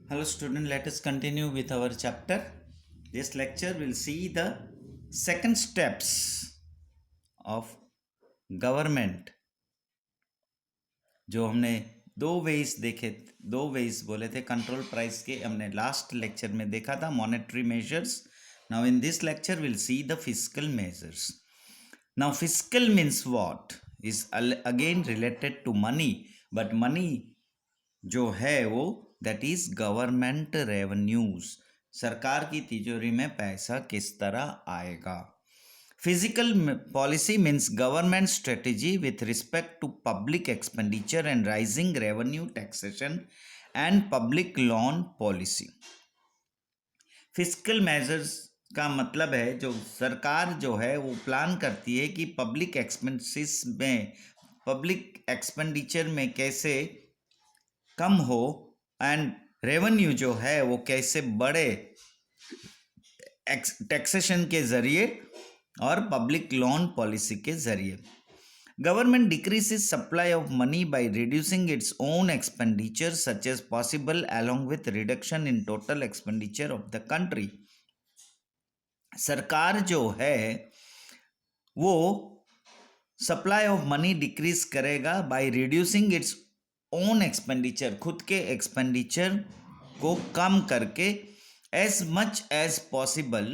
Hello student, let us continue with our chapter. This lecture will see the second steps of government. जो हमने दो veg बोले थे control price के, हमने लास्ट लेक्चर में देखा था monetary measures. Now in this lecture will see the fiscal measures. Now fiscal means what is again related to money, but money जो है वो दैट इज गवर्नमेंट रेवेन्यूज. सरकार की तिजोरी में पैसा किस तरह आएगा. Physical policy means government strategy with respect to public expenditure and raising revenue taxation and public loan policy. Physical measures का मतलब है जो सरकार जो है वो प्लान करती है कि पब्लिक एक्सपेंसेस में, पब्लिक एक्सपेंडिचर में कैसे कम हो एंड रेवेन्यू जो है वो कैसे बढ़े टैक्सेशन के जरिए और पब्लिक लोन पॉलिसी के जरिए. Government decreases supply of money by reducing its own expenditure such as possible along with reduction in total expenditure of the country. सरकार जो है वो सप्लाई ऑफ मनी डिक्रीज करेगा by reducing its own expenditure, खुद के expenditure को कम करके as much as possible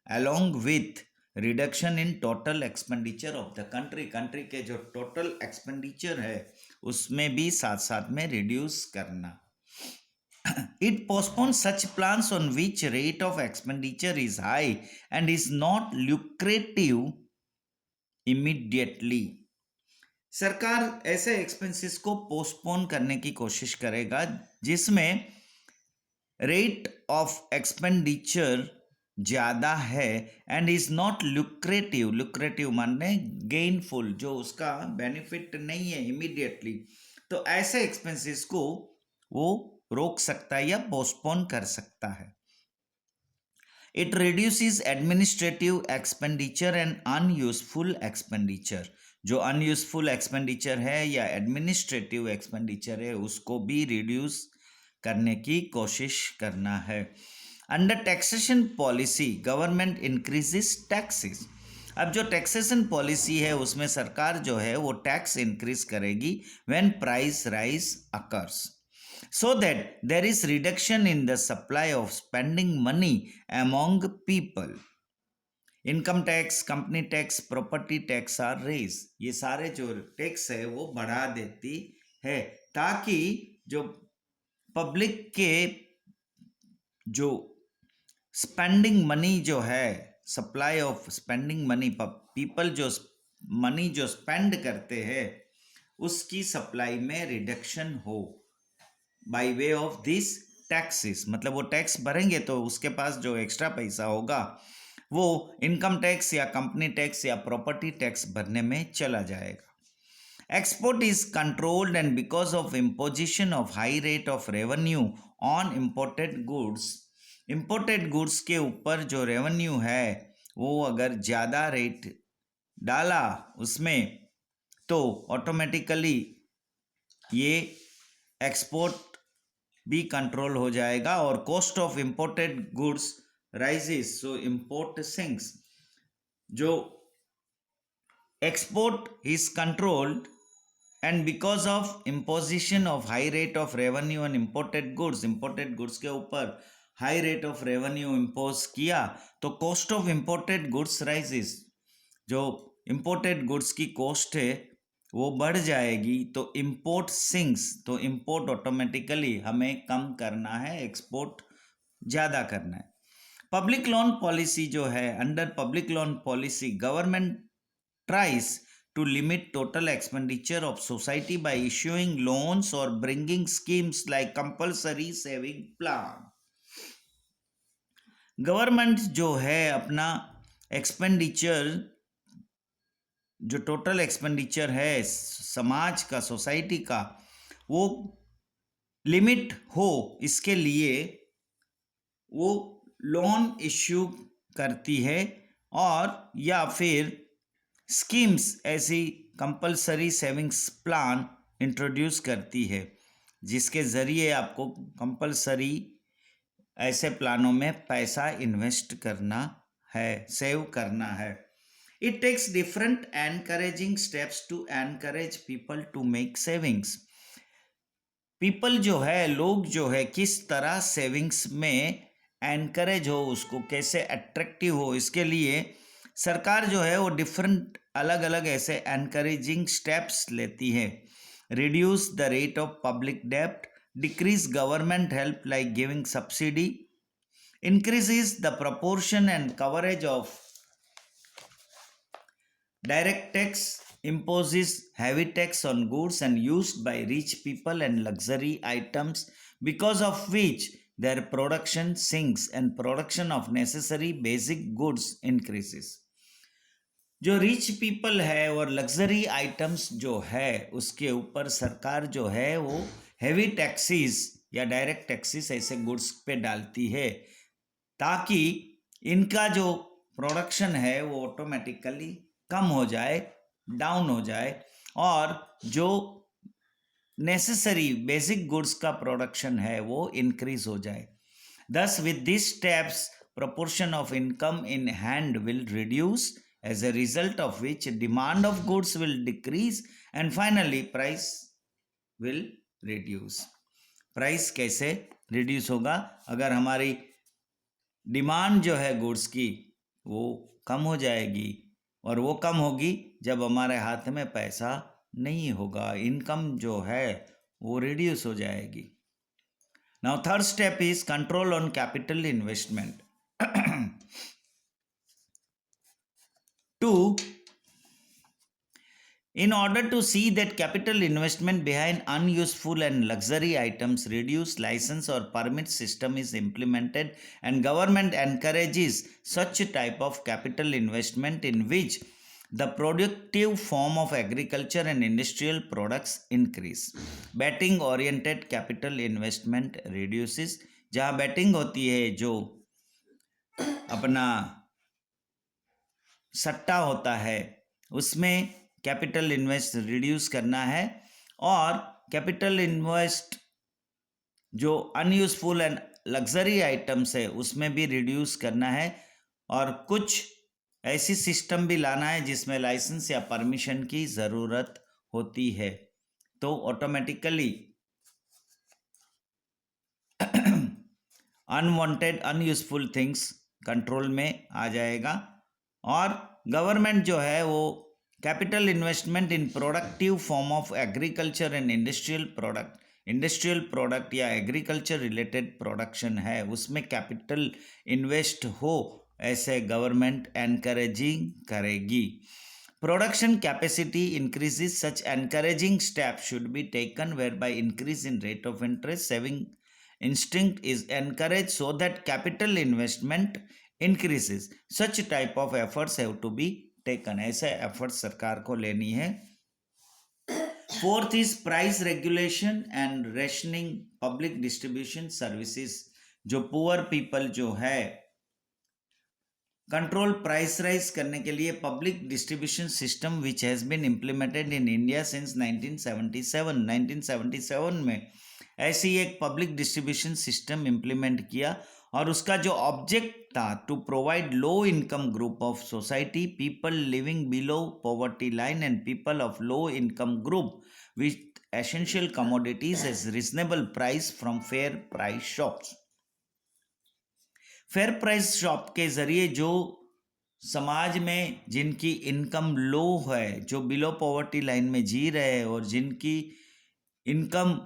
along with reduction in total expenditure of the country. Country के जो टोटल एक्सपेंडिचर है उसमें भी साथ साथ में रिड्यूस करना. It postpones such plans on which rate of expenditure is high and is not lucrative immediately. सरकार ऐसे एक्सपेंसेस को पोस्टपोन करने की कोशिश करेगा जिसमें रेट ऑफ एक्सपेंडिचर ज़्यादा है and is not lucrative. Lucrative माने गेनफुल, जो उसका बेनिफिट नहीं है इमीडिएटली. तो ऐसे एक्सपेंसेस को वो रोक सकता है या पोस्टपोन कर सकता है. It reduces administrative expenditure and unuseful expenditure. जो अनयूजफुल एक्सपेंडिचर है या एडमिनिस्ट्रेटिव एक्सपेंडिचर है उसको भी रिड्यूस करने की कोशिश करना है. Under taxation policy government increases taxes. अब जो टैक्सेशन पॉलिसी है उसमें सरकार जो है वो टैक्स इंक्रीज करेगी when price rise occurs, so that there is reduction in the supply of spending money among people. Income tax, company tax, property tax are raise. ये सारे जो टैक्स है वो बढ़ा देती है ताकि जो पब्लिक के जो स्पेंडिंग मनी जो है, supply of spending money, people जो मनी जो स्पेंड करते हैं उसकी सप्लाई में रिडक्शन हो by way of this taxes. मतलब वो टैक्स भरेंगे तो उसके पास जो एक्स्ट्रा पैसा होगा वो इनकम टैक्स या कंपनी टैक्स या प्रॉपर्टी टैक्स भरने में चला जाएगा. Export is controlled and because of imposition of high rate of revenue on imported goods. Imported goods के ऊपर जो रेवेन्यू है वो अगर ज़्यादा रेट डाला उसमें तो ऑटोमेटिकली ये एक्सपोर्ट भी कंट्रोल हो जाएगा और cost of imported goods rises so import sinks. जो export is controlled and because of imposition of high rate of revenue and imported goods के ऊपर high rate of revenue impose किया तो cost of imported goods rises. जो imported goods की cost है वो बढ़ जाएगी तो इम्पोर्ट सिंक्स. तो इम्पोर्ट ऑटोमेटिकली हमें कम करना है, एक्सपोर्ट ज़्यादा करना है. पब्लिक लोन पॉलिसी जो है, under public loan policy government tries to limit total expenditure of society by issuing loans or bringing schemes like compulsory saving plan. Government जो है अपना एक्सपेंडिचर, जो टोटल एक्सपेंडिचर है समाज का, सोसाइटी का, वो लिमिट हो इसके लिए वो लोन इश्यू करती है और या फिर स्कीम्स ऐसी कंपलसरी सेविंग्स प्लान इंट्रोड्यूस करती है जिसके ज़रिए आपको कंपलसरी ऐसे प्लानों में पैसा इन्वेस्ट करना है, सेव करना है। It takes different encouraging steps to encourage people to make savings. People जो है, लोग जो है, किस तरह सेविंग्स में एनकरेज हो, उसको कैसे अट्रैक्टिव हो, इसके लिए सरकार जो है वो डिफरेंट अलग अलग ऐसे एनकरेजिंग स्टेप्स लेती है। Reduce the rate of public डेब्ट, decrease government help like giving subsidy, increases the proportion and coverage of direct tax, imposes heavy tax on goods and used by rich people and luxury items, because of which their production sinks and production of necessary basic goods increases. जो rich people है और luxury items जो है उसके ऊपर सरकार जो है वो हैवी टैक्सेस या डायरेक्ट टैक्सेस ऐसे गुड्स पे डालती है, ताकि इनका जो प्रोडक्शन है वो ऑटोमेटिकली कम हो जाए, डाउन हो जाए, और जो नेसेसरी बेसिक गुड्स का प्रोडक्शन है वो इंक्रीज हो जाए। Thus, with these steps, proportion of income in hand will reduce, as a result of which demand of goods will decrease and finally price will reduce. Price कैसे reduce होगा? अगर हमारी demand जो है गुड्स की वो कम हो जाएगी, और वो कम होगी जब हमारे हाथ में पैसा नहीं होगा, इनकम जो है वो रिड्यूस हो जाएगी। Now, third step is control on capital investment. Two, in order to see that capital investment behind unuseful and luxury items reduce, license or permit system is implemented and government encourages such a type of capital investment in which the productive form of agriculture and industrial products increase. Betting oriented capital investment reduces. जहाँ betting होती है, जो अपना सट्टा होता है, उसमें capital invest reduce करना है, और कैपिटल इन्वेस्ट जो अनयूजफुल एंड लग्जरी आइटम्स है उसमें भी रिड्यूस करना है, और कुछ ऐसी सिस्टम भी लाना है जिसमें लाइसेंस या परमिशन की ज़रूरत होती है, तो automatically unwanted unuseful things control में आ जाएगा। और गवर्नमेंट जो है वो capital investment in productive form of agriculture and industrial product या एग्रीकल्चर रिलेटेड प्रोडक्शन है उसमें कैपिटल इन्वेस्ट हो, ऐसे गवर्नमेंट एनकरेजिंग करेगी। Production capacity increases, such encouraging step should be taken where by increase in rate of interest, saving instinct is encouraged so that capital investment increases. Such type of efforts have to be taken. ऐसे efforts सरकार को लेनी है। Fourth is price regulation and rationing public distribution services. जो poor people जो है, control price rise करने के लिए public distribution system which has been implemented in India since 1977 में ऐसी एक पब्लिक डिस्ट्रीब्यूशन सिस्टम इम्प्लीमेंट किया, और उसका जो ऑब्जेक्ट था to provide low income group of society, people living below poverty line and people of low income group with essential commodities as reasonable price from fair price shops. Fair price shop के ज़रिए जो समाज में जिनकी income लो है, जो below poverty line में जी रहे हैं और जिनकी इनकम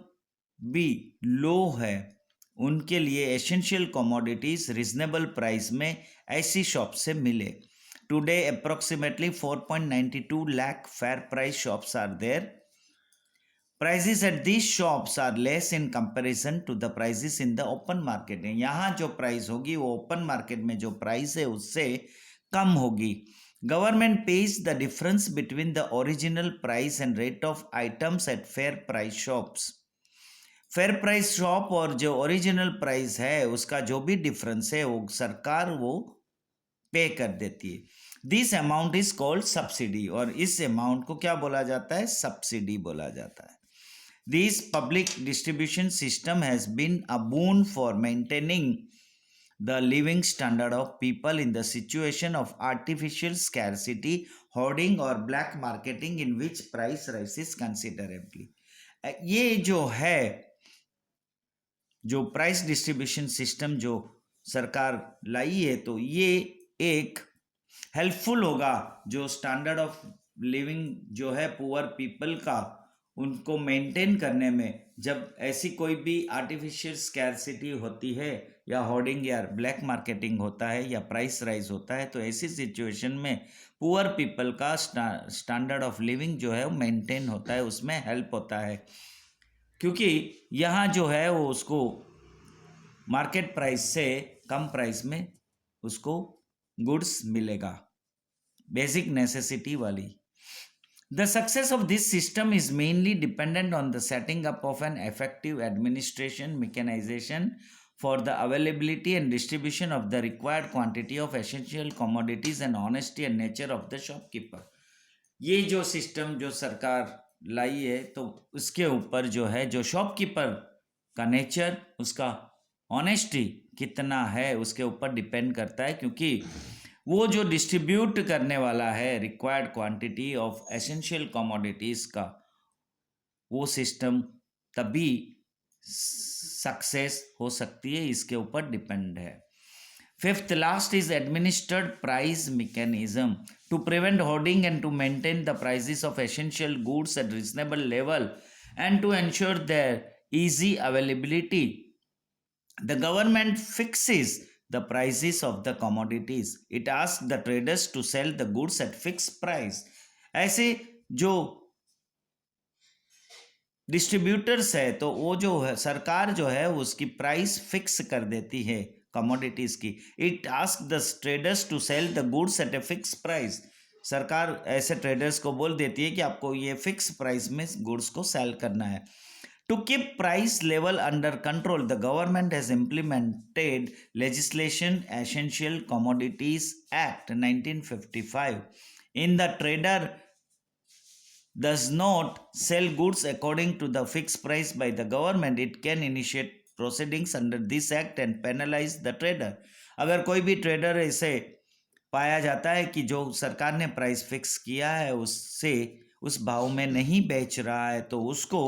भी लो है, उनके लिए एसेंशियल कमोडिटीज रिजनेबल प्राइस में ऐसी शॉप से मिले। Today approximately 4.92 lakh fair price shops are there. Prices at these shops are less in comparison to the prices in the open market. यहाँ जो प्राइस होगी वो ओपन मार्केट में जो प्राइस है उससे कम होगी। Government page the difference between the original price and rate of items at fair price shops. Fair price shop और जो ओरिजिनल प्राइस है उसका जो भी डिफरेंस है वो सरकार वो पे कर देती है। This amount is called subsidy, और इस अमाउंट को क्या बोला जाता है? सब्सिडी बोला जाता है। This public distribution system has been a boon for maintaining the living standard of people in the situation of artificial scarcity, hoarding or black marketing in which price rises considerably. ये जो है, जो price distribution system जो सरकार लाई है, तो ये एक हेल्पफुल होगा जो स्टैंडर्ड ऑफ लिविंग जो है पुअर पीपल का, उनको मेंटेन करने में। जब ऐसी कोई भी आर्टिफिशियल स्कैरसिटी होती है या होर्डिंग या ब्लैक मार्केटिंग होता है या प्राइस राइज होता है, तो ऐसी सिचुएशन में पुअर पीपल का स्टैंडर्ड ऑफ लिविंग जो है वो मेंटेन होता है, उसमें हेल्प होता है, क्योंकि यहाँ जो है वो उसको मार्केट प्राइस से कम प्राइस में उसको गुड्स मिलेगा, बेसिक नेसेसिटी वाली। The success of this system is mainly dependent on the setting up of an effective administration mechanization for the availability and distribution of the required quantity of essential commodities and honesty and nature of the shopkeeper. ये जो system जो सरकार लाई है, तो उसके ऊपर जो है जो शॉपकीपर का नेचर, उसका ऑनेस्टी कितना है, उसके ऊपर डिपेंड करता है, क्योंकि वो जो डिस्ट्रीब्यूट करने वाला है required quantity of essential commodities का, वो सिस्टम तभी सक्सेस हो सकती है, इसके ऊपर डिपेंड है। Fifth last is administered price mechanism to prevent hoarding and to maintain the prices of essential goods at reasonable level and to ensure their easy availability. The government fixes the prices of the commodities. It asks the traders to sell the goods at fixed price. ऐसे जो distributors है, तो वो जो है सरकार जो है उसकी प्राइस फिक्स कर देती है कमोडिटीज की। It ask the traders to sell the goods at a fix price. सरकार ऐसे ट्रेडर्स को बोल देती है कि आपको ये फिक्स प्राइस में गुड्स को सेल करना है। To keep price level under control, the government has implemented legislation Essential Commodities Act 1955. In the trader does not sell goods according to the fixed price by the government, it can initiate proceedings under this act and penalize the trader. अगर कोई भी trader ऐसे पाया जाता है कि जो सरकार ने प्राइस फिक्स किया है उससे उस भाव में नहीं बेच रहा है, तो उसको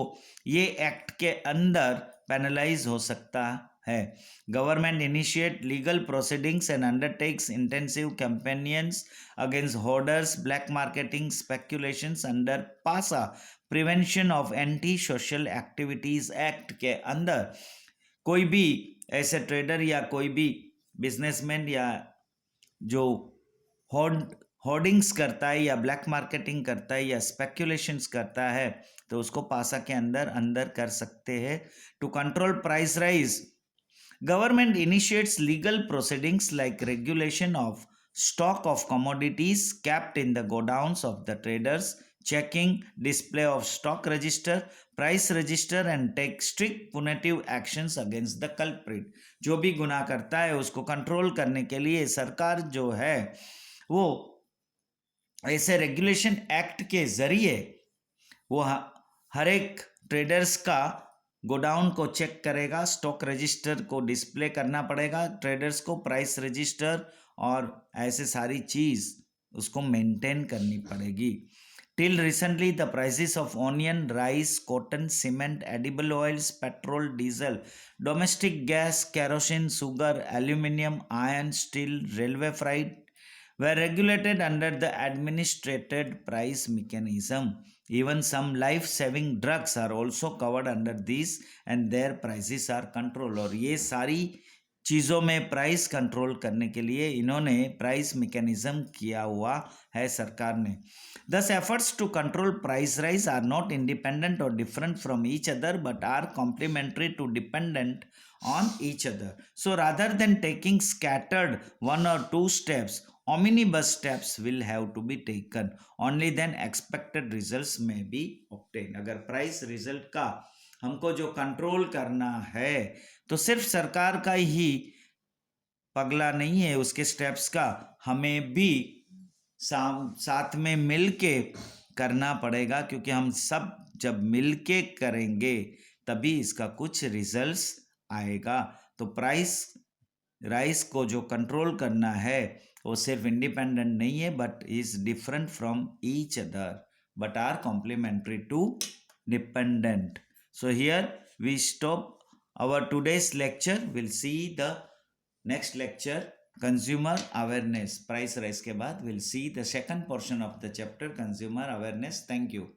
ये एक्ट के अंदर पेनलाइज हो सकता है। Government initiate legal proceedings and undertakes intensive campaigns against hoarders, black marketing, speculations under PASA prevention of anti social activities act के अंदर। कोई भी ऐसे ट्रेडर या कोई भी बिजनेसमैन या जो होर्डिंग्स करता है या ब्लैक मार्केटिंग करता है या स्पेक्यूलेशंस करता है, तो उसको पासा के अंदर कर सकते हैं। To control price rise, government initiates legal proceedings like regulation of stock of commodities kept in the godowns of the traders, checking display of stock register, price register and take strict punitive actions against the culprit. जो भी गुनाह करता है उसको control करने के लिए सरकार जो है वो ऐसे रेगुलेशन एक्ट के जरिए वो हर एक ट्रेडर्स का गोडाउन को चेक करेगा, स्टॉक रजिस्टर को डिस्प्ले करना पड़ेगा ट्रेडर्स को, प्राइस रजिस्टर और ऐसे सारी चीज़ उसको मेंटेन करनी पड़ेगी। Till recently the prices of onion, rice, cotton, cement, edible oils, petrol, diesel, domestic gas, kerosene, sugar, aluminium, iron, steel, railway freight were regulated under the administrated price mechanism. Even some life-saving drugs are also covered under these and their prices are controlled. और ये सारी चीज़ों में price control करने के लिए इन्होंने price mechanism किया हुआ है सरकार ने। Thus efforts to control price rise are not independent or different from each other but are complementary to dependent on each other. So rather than taking scattered one or two steps, omnibus steps will have to be taken. Only then expected results may be obtained. अगर price result का हमको जो control करना है तो सिर्फ सरकार का ही पगला नहीं है, उसके स्टेप्स का हमें भी साथ में मिल के करना पड़ेगा, क्योंकि हम सब जब मिल के करेंगे तभी इसका कुछ रिजल्ट्स आएगा। तो प्राइस राइस को जो कंट्रोल करना है वो सिर्फ इंडिपेंडेंट नहीं है but is different from each other but are complementary to dependent. So here we stop our today's lecture. We'll see the next lecture, consumer awareness. Price rise के बाद we'll see the second portion of the chapter, consumer awareness. Thank you.